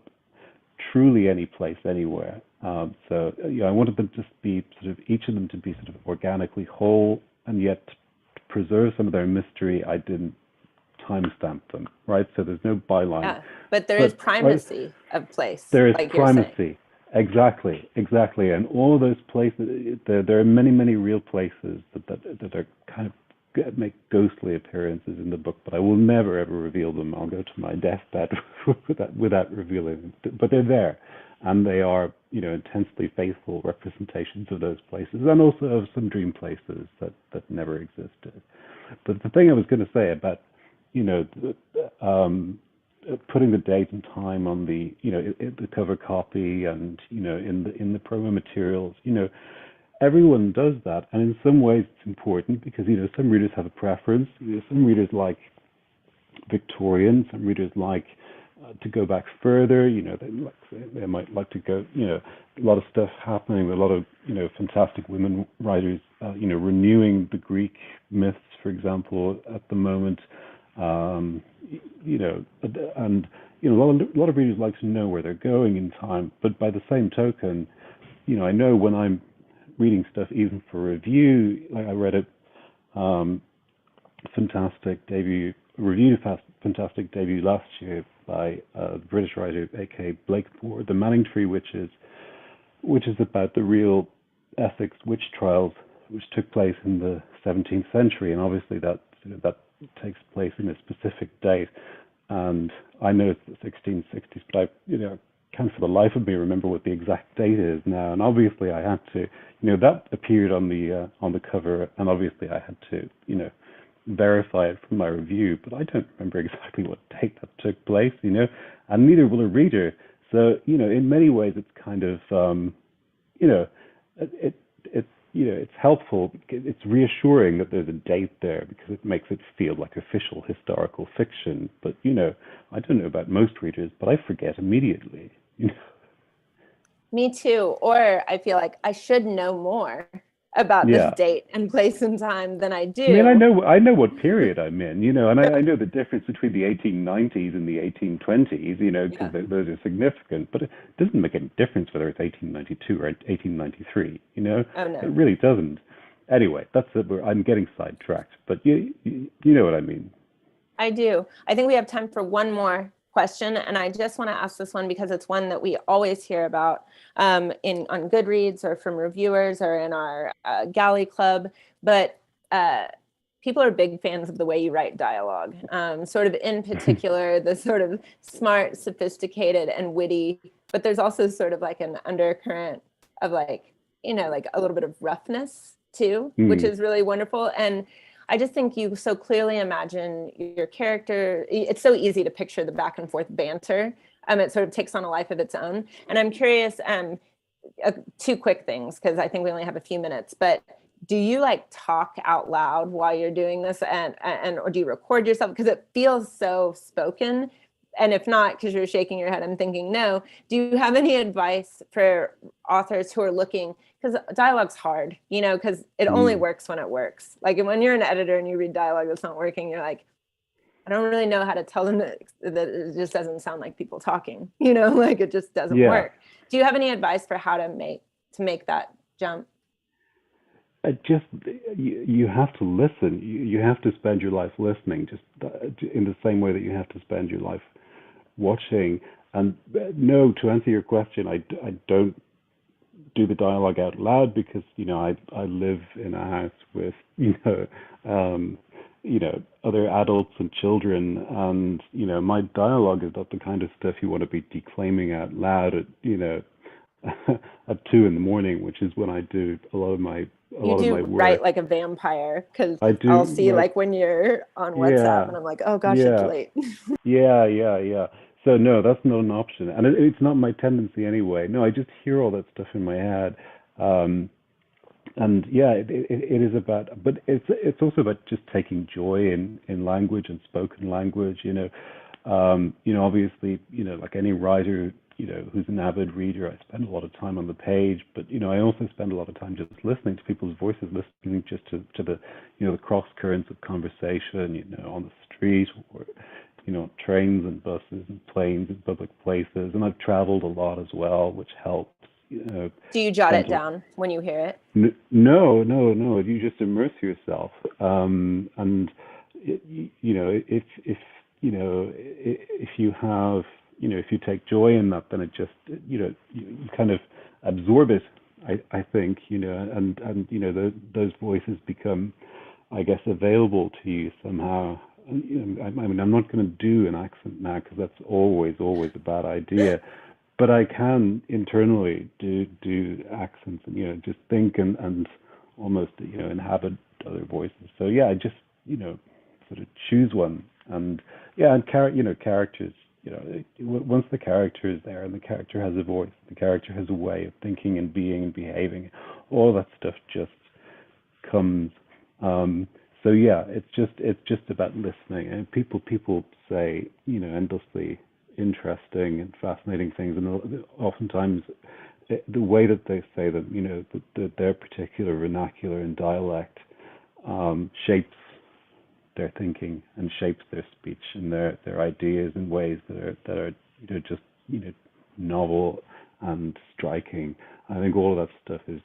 Speaker 3: truly any place anywhere. So I wanted them to be each of them to be sort of organically whole, and yet to preserve some of their mystery. I didn't timestamp them, right? So there's no byline.
Speaker 2: Yeah, but there is
Speaker 3: But right,
Speaker 2: primacy of place,
Speaker 3: there is
Speaker 2: like you're saying.
Speaker 3: primacy. Exactly, exactly. And all of those places, there are many, many real places that are kind of make ghostly appearances in the book, but I will never ever reveal them. I'll go to my deathbed without revealing them. But they're there, and they are intensely faithful representations of those places, and also of some dream places that never existed. But the thing I was going to say about putting the date and time on the cover copy, and in the promo materials, everyone does that, and in some ways it's important because some readers have a preference. Some readers like Victorian, some readers like to go back further. They might like to go. A lot of stuff happening. A lot of fantastic women writers. Renewing the Greek myths, for example, at the moment. And a lot of readers like to know where they're going in time. But by the same token, I know when I'm reading stuff even for review, like I read a fantastic debut last year by a British writer, A.K. Blakemore, The Manning Tree Witches, which is about the real Essex witch trials which took place in the 17th century, and obviously that takes place in a specific date. And I know it's the 1660s, but I can't for the life of me remember what the exact date is now. And obviously I had to, that appeared on the cover, and obviously I had to, verify it from my review, but I don't remember exactly what date that took place, and neither will a reader. So, in many ways it's kind of, it's helpful. It's reassuring that there's a date there because it makes it feel like official historical fiction. But I don't know about most readers, but I forget immediately.
Speaker 2: Me too. Or I feel like I should know more about this
Speaker 3: Yeah.
Speaker 2: date and place and time than I
Speaker 3: I mean,
Speaker 2: do.
Speaker 3: I know what period I'm in, and I know the difference between the 1890s and the 1820s, because
Speaker 2: Yeah.
Speaker 3: those are significant. But it doesn't make any difference whether it's 1892 or 1893.
Speaker 2: Oh
Speaker 3: It
Speaker 2: no.
Speaker 3: really doesn't. Anyway, that's it. I'm getting sidetracked, but you know what I mean.
Speaker 2: I do. I think we have time for one more question, and I just want to ask this one because it's one that we always hear about on Goodreads or from reviewers or in our Galley Club. But people are big fans of the way you write dialogue, sort of in particular, the sort of smart, sophisticated, and witty, but there's also sort of like an undercurrent of like, like a little bit of roughness too, which is really wonderful. And I just think you so clearly imagine your character. It's so easy to picture the back and forth banter. It sort of takes on a life of its own. And I'm curious, two quick things, because I think we only have a few minutes, but do you like talk out loud while you're doing this, and or do you record yourself? Because it feels so spoken. And if not, because you're shaking your head, I'm thinking no. Do you have any advice for authors who are looking, because dialogue's hard, because it only works when it works. Like when you're an editor and you read dialogue that's not working, you're like, I don't really know how to tell them that it just doesn't sound like people talking, like it just doesn't work. Do you have any advice for how to make that jump?
Speaker 3: You have to listen. You have to spend your life listening, just in the same way that you have to spend your life watching. And no, to answer your question, I don't do the dialogue out loud because I live in a house with other adults and children, and my dialogue is not the kind of stuff you want to be declaiming out loud at at 2 a.m, which is when I do a lot of my
Speaker 2: work. You do write like a vampire, because I'll see like when you're on WhatsApp and I'm like, oh gosh, it's late.
Speaker 3: Yeah. So no, that's not an option, and it's not my tendency anyway. No, I just hear all that stuff in my head, and yeah, it is about, but it's also about just taking joy in language and spoken language. Obviously, like any writer, who's an avid reader, I spend a lot of time on the page, but I also spend a lot of time just listening to people's voices, listening just to the the cross currents of conversation, on the street, or trains and buses and planes and public places. And I've traveled a lot as well, which helps.
Speaker 2: Do you jot it down when you hear it?
Speaker 3: No. You just immerse yourself, and if you have, if you take joy in that, then it just, you kind of absorb it. I think, and those voices become, I guess, available to you somehow. I mean, I'm not going to do an accent now because that's always a bad idea. But I can internally do accents and just think and almost inhabit other voices. So yeah, I just sort of choose one, and characters. Once the character is there and the character has a voice, the character has a way of thinking and being and behaving, all that stuff just comes. So yeah, it's just about listening. And people say endlessly interesting and fascinating things, and oftentimes the way that they say them, their particular vernacular and dialect shapes their thinking and shapes their speech and their ideas in ways that are just novel and striking. I think all of that stuff is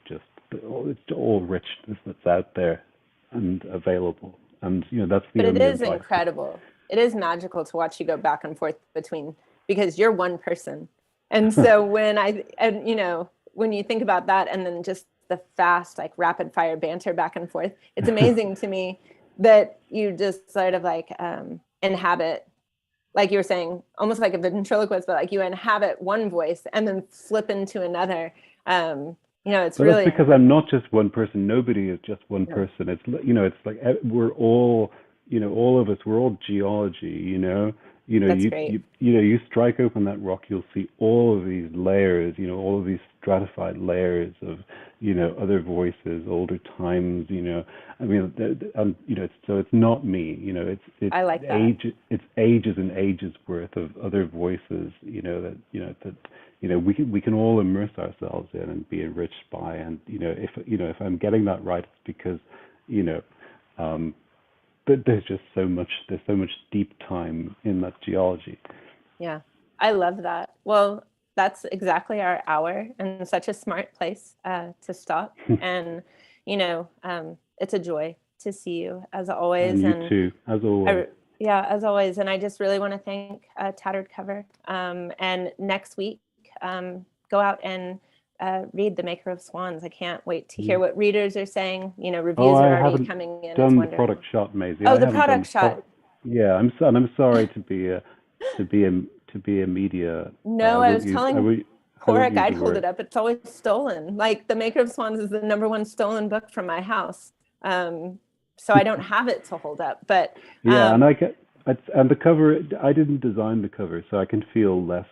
Speaker 3: it's all richness that's out there and available, and that's the.
Speaker 2: But it is incredible. It is magical to watch you go back and forth between, because you're one person, and so when when you think about that, and then just the fast, like rapid fire banter back and forth, it's amazing to me that you just sort of like inhabit, like you were saying, almost like a ventriloquist, but like you inhabit one voice and then flip into another. It's really.
Speaker 3: That's because I'm not just one person. Nobody is just one person. It's it's like we're all, all of us. We're all geology.
Speaker 2: That's great.
Speaker 3: You strike open that rock, you'll see all of these layers. All of these stratified layers of other voices, older times. I mean, and so it's not me. It's
Speaker 2: I like that.
Speaker 3: It's ages and ages worth of other voices. We can all immerse ourselves in and be enriched by. And if I'm getting that right, it's because there's just so much deep time in that geology.
Speaker 2: Yeah, I love that. Well, that's exactly our hour, and such a smart place to stop. And it's a joy to see you as always.
Speaker 3: And you too, as always.
Speaker 2: As always. And I just really want to thank Tattered Cover. And next week, go out and read The Maker of Swans. I can't wait to hear what readers are saying. You know,
Speaker 3: Oh,
Speaker 2: reviews
Speaker 3: I
Speaker 2: are already
Speaker 3: haven't
Speaker 2: coming in. It's
Speaker 3: done the
Speaker 2: wonderful.
Speaker 3: product shot, Maisie.
Speaker 2: Oh,
Speaker 3: I
Speaker 2: the
Speaker 3: haven't done
Speaker 2: product shot.
Speaker 3: Yeah, I'm sorry to be a media.
Speaker 2: No, I was telling
Speaker 3: I won't
Speaker 2: Paraic,
Speaker 3: use
Speaker 2: I'd
Speaker 3: the
Speaker 2: hold
Speaker 3: word.
Speaker 2: it up. It's always stolen. Like The Maker of Swans is the #1 stolen book from my house. So I don't have it to hold up. But
Speaker 3: Yeah, and and the cover. I didn't design the cover, so I can feel less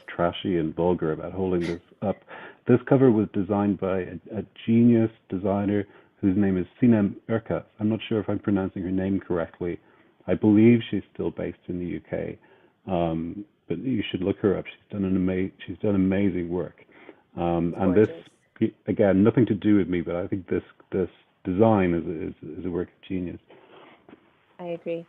Speaker 3: trashy and vulgar about holding this up. This cover was designed by a genius designer whose name is Sinem Erkat. I'm not sure if I'm pronouncing her name correctly. I believe she's still based in the UK, but you should look her up. She's done amazing work. And this, again, nothing to do with me, but I think this design is a work of genius.
Speaker 2: I agree.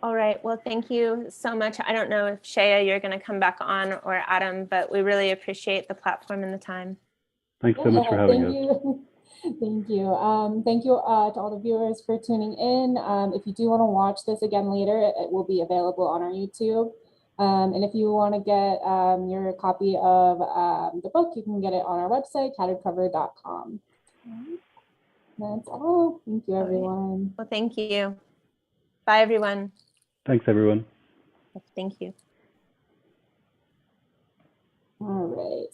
Speaker 2: All right. Well, thank you so much. I don't know if Shea, you're going to come back on, or Adam, but we really appreciate the platform and the time.
Speaker 3: Thanks so much for having us.
Speaker 1: Thank you. Thank you to all the viewers for tuning in. If you do want to watch this again later, it will be available on our YouTube. And if you want to get your copy of the book, you can get it on our website, tatteredcover.com. That's all. Thank you, everyone.
Speaker 2: Well, thank you. Bye, everyone.
Speaker 3: Thanks, everyone.
Speaker 2: Thank you.
Speaker 1: All right.